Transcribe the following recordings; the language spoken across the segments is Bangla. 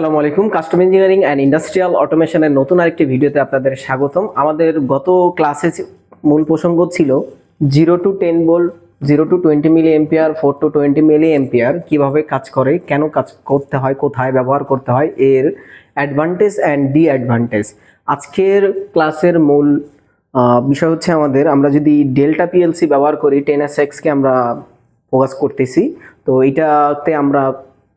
আসসালামু আলাইকুম। কাস্টম ইঞ্জিনিয়ারিং অ্যান্ড ইন্ডাস্ট্রিয়াল অটোমেশনের নতুন আরেকটি ভিডিওতে আপনাদের স্বাগতম। আমাদের গত ক্লাসে মূল প্রসঙ্গ ছিল 0 to 10 volt, 0 to 20 milliampere, 4 to 20 milliampere কীভাবে কাজ করে, কেন কাজ করতে হয়, কোথায় ব্যবহার করতে হয়, এর অ্যাডভান্টেজ অ্যান্ড ডিঅ্যাডভান্টেজ। আজকের ক্লাসের মূল বিষয় হচ্ছে আমরা যদি ডেল্টা পিএলসি ব্যবহার করি, 10SXকে আমরা ফোকাস করতেছি, তো এইটাতে আমরা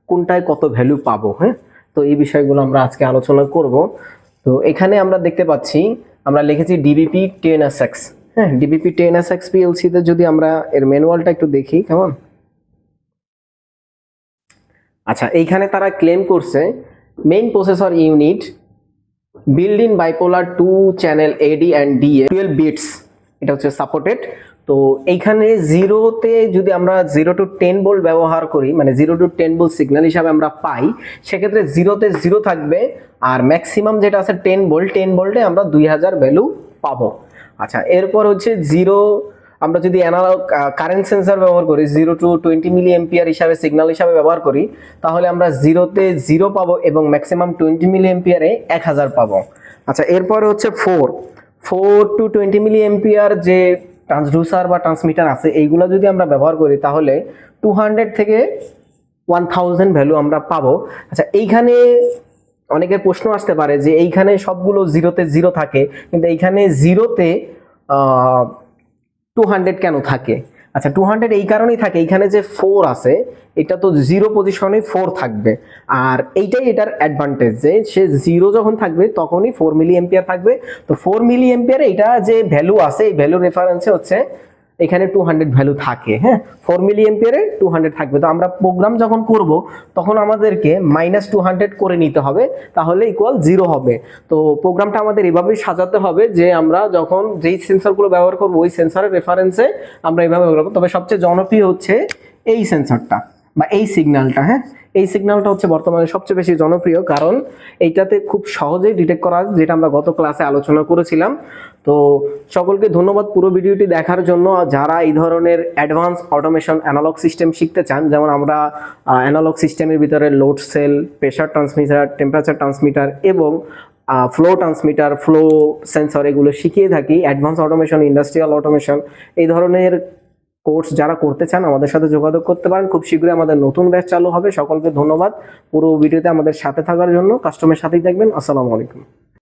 কোনটায় কত ভ্যালু পাবো। হ্যাঁ, তো এই বিষয়গুলো আমরা আজকে আলোচনা করব। তো এখানে আমরা দেখতে পাচ্ছি আমরা লিখেছি ডিবিপি 10SX। হ্যাঁ, ডিবিপি 10SX পিএলসিতে যদি আমরা এর ম্যানুয়ালটা একটু দেখি কেমন। আচ্ছা, এইখানে তারা ক্লেম করছে main processor unit build in bipolar 2 channel AD and DA 12 bits, এটা হচ্ছে সাপোর্টেড। তো এইখানে জিরোতে যদি আমরা 0 to 10 ভোল্ট ব্যবহার করি, মানে 0 to 10 ভোল্ট সিগন্যাল হিসাবে আমরা পাই, সেক্ষেত্রে জিরোতে 0 থাকবে, আর ম্যাক্সিমাম যেটা আছে 10 ভোল্ট, 10 ভোল্টে আমরা 2000 ভ্যালু পাবো। আচ্ছা, এরপর হচ্ছে জিরো, আমরা যদি অ্যানালগ কারেন্ট সেন্সার ব্যবহার করি, 0 to 20 মিলি এম্পিয়ার হিসাবে সিগন্যাল হিসাবে ব্যবহার করি, তাহলে আমরা জিরোতে 0 পাবো এবং ম্যাক্সিমাম 20 মিলি এম্পিয়ারে 1000 পাবো। আচ্ছা, এরপরে হচ্ছে 4 to 20 মিলি এম্পিয়ার যে ট্রান্সডুসার বা ট্রান্সমিটার আছে, এইগুলো যদি আমরা ব্যবহার করি তাহলে 200 থেকে 1000 ভ্যালু আমরা পাবো। আচ্ছা, এইখানে অনেকের প্রশ্ন আসতে পারে যে এইখানে সবগুলো জিরোতে 0 থাকে, কিন্তু এইখানে জিরোতে 200 কেন থাকে? আচ্ছা, 200 এই কারণেই থাকে, এইখানে যে 4 আছে এটা তো জিরো পজিশনে 4 থাকবে, আর এইটাই এটার অ্যাডভান্টেজ যে সে জিরো যখন থাকবে তখনই 4 মিলি এম্পিয়ার থাকবে। তো 4 মিলি এম্পিয়ারে এটা যে ভ্যালু আছে, এই ভ্যালু রেফারেন্সে হচ্ছে এখানে 200 ভ্যালু থাকে। হ্যাঁ, 4 মিলি এম্পিয়ারে 200 থাকবে। তো আমরা প্রোগ্রাম যখন করব তখন আমাদেরকে -200 করে নিতে হবে, তাহলে ইকুয়াল 0 হবে। তো প্রোগ্রামটা আমাদের এভাবেই সাজাতে হবে যে আমরা যখন যেই সেন্সরগুলো ব্যবহার করব ওই সেন্সরের রেফারেন্সে আমরা এভাবে ব্যবহার করব। তবে সবচেয়ে জনপ্রিয় হচ্ছে এই সেন্সরটা বা এই সিগন্যালটা। হ্যাঁ, এই সিগন্যালটা হচ্ছে বর্তমানে সবচেয়ে বেশি জনপ্রিয়, কারণ এইটাতে খুব সহজেই ডিটেক্ট করা, যেটা আমরা গত ক্লাসে আলোচনা করেছিলাম। তো সকলকে ধন্যবাদ পুরো ভিডিওটি দেখার জন্য। যারা এই ধরনের অ্যাডভান্স অটোমেশন অ্যানালগ সিস্টেম শিখতে চান, যেমন আমরা অ্যানালগ সিস্টেমের ভিতরে load cell, pressure transmitter, temperature transmitter এবং ফ্লো ট্রান্সমিটার, ফ্লো সেন্সর, এগুলো শিখিয়ে থাকি। অ্যাডভান্স অটোমেশন, ইন্ডাস্ট্রিয়াল অটোমেশন, এই ধরনের কোর্স যারা করতে চান আমাদের সাথে যোগাযোগ করতে পারেন। খুব শীঘ্রই আমাদের নতুন ব্যাচ চালু হবে। সকলকে ধন্যবাদ পুরো ভিডিওতে আমাদের সাথে থাকার জন্য। কাস্টমের সাথেই থাকবেন। আসসালামু আলাইকুম।